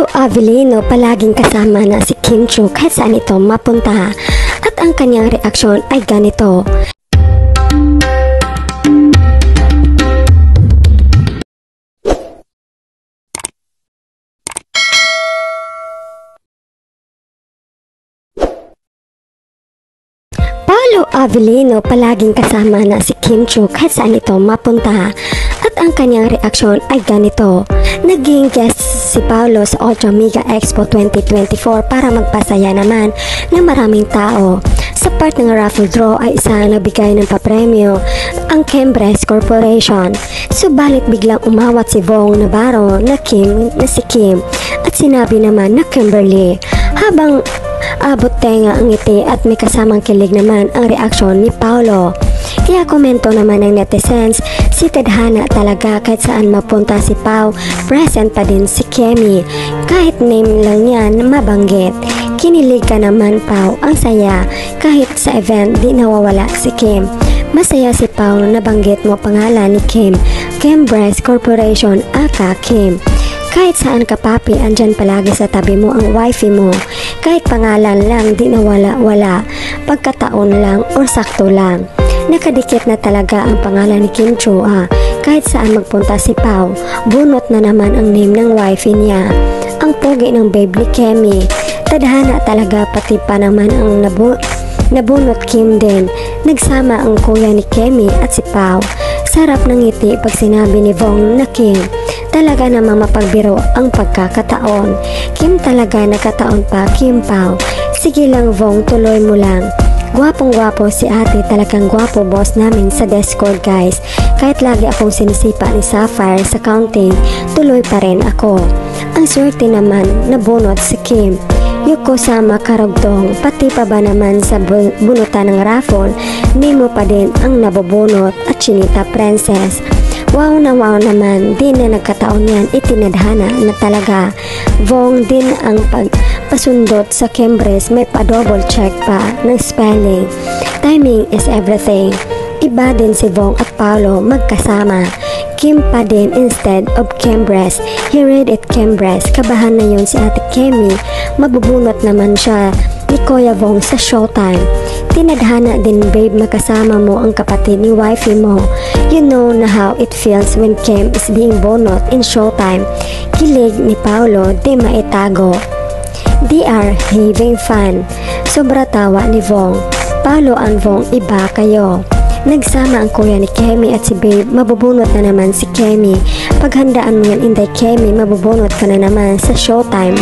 Paolo Avellino palaging kasama na si Kim Chiu kahit saan ito mapunta at ang kanyang reaksyon ay ganito. Paolo Avellino palaging kasama na si Kim Chiu kahit saan ito mapunta at ang kanyang reaksyon ay ganito. Naging guest si Paolo sa Ultra Mega Expo 2024 para magpasaya naman ng maraming tao. Sa part ng raffle draw ay isang nabigay ng papremyo ang Chembres Corporation. Subalit biglang umawat si Vong Navarro na si Kim at sinabi naman na Kimberly. Habang abot tenga ang ngiti at may kasamang kilig naman ang reaksyon ni Paolo. Kaya komento naman ng netizens, si tadhana talaga kahit saan mapunta si Pao, present pa din si Kemi. Kahit name lang niya na mabanggit. Kinilig ka naman Pao, ang saya. Kahit sa event di nawawala si Kim. Masaya si Pao na nabanggit mo pangalan ni Kim, Chembres Corporation aka Kim. Kahit saan ka papi, andyan palagi sa tabi mo ang wifey mo. Kahit pangalan lang, di nawala-wala. Pagkataon lang or sakto lang. Nakadikit na talaga ang pangalan ni Kim Chiu Kahit saan magpunta si Pao, bunot na naman ang name ng wifey niya. Ang pogi ng babe ni Kemi. Tadhana talaga pati pa naman ang nabunot Kim din. Nagsama ang kuya ni Kemi at si Pao. Sarap ng ngiti pag sinabi ni Vong na Kim. Talaga namang mapagbiro ang pagkakataon. Kim talaga nakataon pa, Kim Pao. Sige lang Vong, tuloy mo lang. Gwapong-gwapo si ate, talagang gwapo boss namin sa Discord guys. Kahit lagi akong sinisipa ni Sapphire sa counting, tuloy pa rin ako. Ang swerte naman, nabunot si Kim. Yuko sama karugtong, pati pa ba naman sa bunutan ng raffle, Nemo pa din ang nabubunot at Chinita Princess. Wow naman, din na nagkataon yan, itinadhana na talaga. Vong din ang pagpasundot sa Chembres, may pa-double check pa ng spelling. Timing is everything. Iba din si Vong at Paolo magkasama. Kim pa din instead of Chembres. He read it Chembres. Kabahan na yun si ate Kemi. Mabubunot naman siya ni Kuya Vong sa showtime. Tinadhana din babe, makasama mo ang kapatid ni wifey mo. You know na how it feels when Kim is being bunot in showtime. Kilig ni Paolo di maitago. They are having fun. Sobra tawa ni Vong. Paolo ang Vong, iba kayo. Nagsama ang kuya ni Kemi at si babe, mabubunot na naman si Kemi. Paghandaan mo yan, Inday Kemi, mabubunot ka na naman sa showtime.